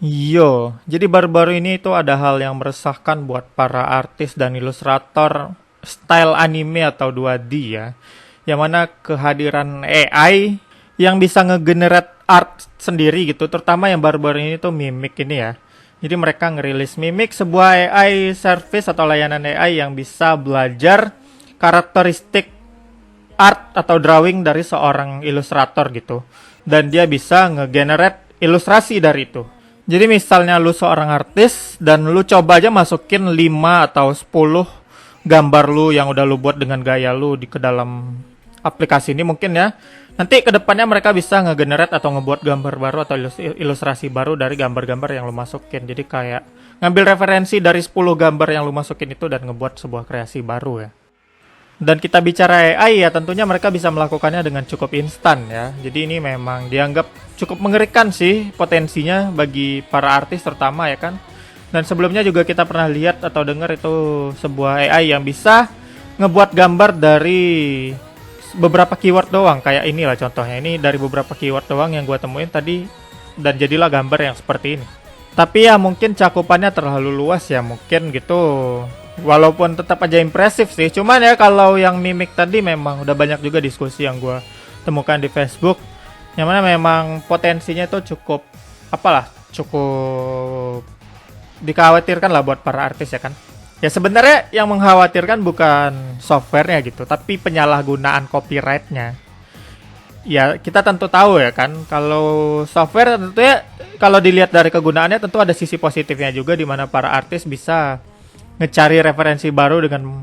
Yo, jadi baru-baru ini itu ada hal yang meresahkan buat para artis dan ilustrator style anime atau 2D ya. Yang mana kehadiran AI yang bisa ngegenerate art sendiri gitu, terutama yang baru-baru ini tuh Mimic ini ya. Jadi mereka ngerilis Mimic, sebuah AI service atau layanan AI yang bisa belajar karakteristik art atau drawing dari seorang ilustrator gitu. Dan dia bisa ngegenerate ilustrasi dari itu. Jadi misalnya lu seorang artis dan lu coba aja masukin 5 atau 10 gambar lu yang udah lu buat dengan gaya lu ke dalam aplikasi ini mungkin ya. Nanti kedepannya mereka bisa ngegenerate atau ngebuat gambar baru atau ilustrasi baru dari gambar-gambar yang lu masukin. Jadi kayak ngambil referensi dari 10 gambar yang lu masukin itu dan ngebuat sebuah kreasi baru ya. Dan kita bicara AI ya tentunya mereka bisa melakukannya dengan cukup instan ya. Jadi ini memang dianggap cukup mengerikan sih potensinya bagi para artis terutama ya kan. Dan sebelumnya juga kita pernah lihat atau dengar itu sebuah AI yang bisa ngebuat gambar dari beberapa keyword doang. Kayak inilah contohnya, ini dari beberapa keyword doang yang gue temuin tadi dan jadilah gambar yang seperti ini. Tapi ya mungkin cakupannya terlalu luas ya mungkin gitu. Walaupun tetap aja impresif sih. Cuman ya kalau yang Mimic tadi memang udah banyak juga diskusi yang gue temukan di Facebook. Yang mana memang potensinya itu cukup apalah, cukup dikhawatirkan lah buat para artis ya kan. Ya sebenarnya yang mengkhawatirkan bukan softwarenya gitu, tapi penyalahgunaan copyrightnya. Ya kita tentu tahu ya kan, kalau software tentunya kalau dilihat dari kegunaannya tentu ada sisi positifnya juga di mana para artis bisa ngecari referensi baru dengan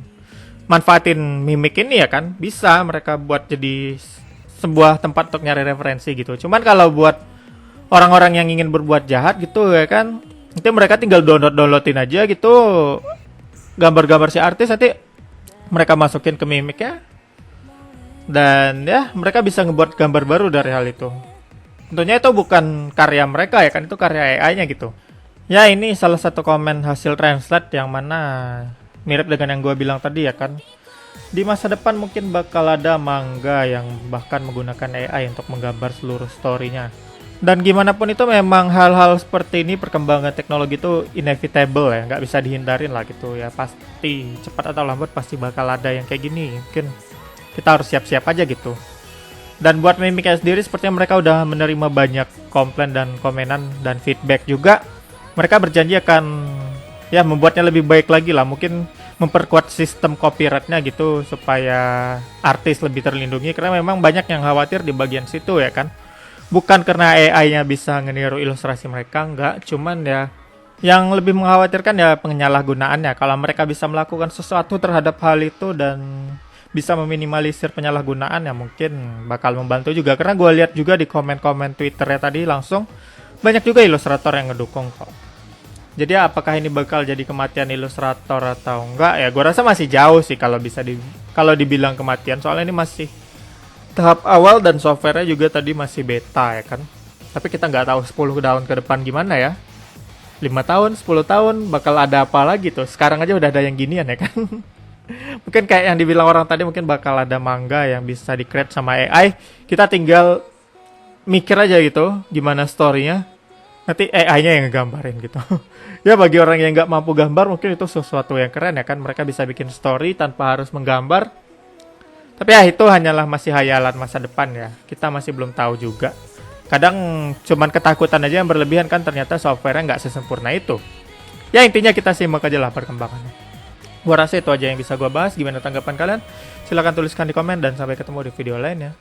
manfaatin Mimic ini ya kan, bisa mereka buat jadi sebuah tempat untuk nyari referensi gitu. Cuman kalau buat orang-orang yang ingin berbuat jahat gitu ya kan, itu mereka tinggal downloadin aja gitu gambar-gambar si artis, nanti mereka masukin ke Mimic ya, dan ya mereka bisa ngebuat gambar baru dari hal itu. Tentunya itu bukan karya mereka ya kan, itu karya AI-nya gitu. Ya ini salah satu komen hasil translate yang mana mirip dengan yang gue bilang tadi ya kan. Di masa depan mungkin bakal ada manga yang bahkan menggunakan AI untuk menggambar seluruh story-nya. Dan gimana pun itu memang hal-hal seperti ini, perkembangan teknologi itu inevitable ya, nggak bisa dihindarin lah gitu ya. Pasti cepat atau lambat pasti bakal ada yang kayak gini. Mungkin kita harus siap-siap aja gitu. Dan buat Mimic sendiri sepertinya mereka udah menerima banyak komplain dan komenan dan feedback juga. Mereka berjanji akan ya membuatnya lebih baik lagi lah, mungkin memperkuat sistem copyrightnya gitu supaya artis lebih terlindungi, karena memang banyak yang khawatir di bagian situ ya kan. Bukan karena AI-nya bisa ngeniru ilustrasi mereka, enggak, cuman ya yang lebih mengkhawatirkan ya penyalahgunaannya. Kalau mereka bisa melakukan sesuatu terhadap hal itu dan bisa meminimalisir penyalahgunaan ya mungkin bakal membantu juga, karena gue lihat juga di komen-komen Twitternya tadi langsung banyak juga ilustrator yang ngedukung kok. Jadi apakah ini bakal jadi kematian ilustrator atau enggak ya, gue rasa masih jauh sih kalau bisa kalau dibilang kematian, soalnya ini masih tahap awal dan softwarenya juga tadi masih beta ya kan. Tapi kita nggak tahu 10 tahun ke depan gimana ya, 5 tahun, 10 tahun bakal ada apa lagi tuh. Sekarang aja udah ada yang ginian ya kan. Mungkin kayak yang dibilang orang tadi, mungkin bakal ada manga yang bisa di-create sama AI, kita tinggal mikir aja gitu gimana story-nya, nanti AI-nya yang ngegambarin gitu. Ya bagi orang yang nggak mampu gambar mungkin itu sesuatu yang keren ya kan, mereka bisa bikin story tanpa harus menggambar. Tapi ya itu hanyalah masih hayalan masa depan ya, kita masih belum tahu juga. Kadang cuman ketakutan aja yang berlebihan kan, ternyata software-nya nggak sesempurna itu. Ya intinya kita simak aja lah perkembangannya. Gua rasa itu aja yang bisa gua bahas. Gimana tanggapan kalian? Silahkan tuliskan di komen dan sampai ketemu di video lainnya.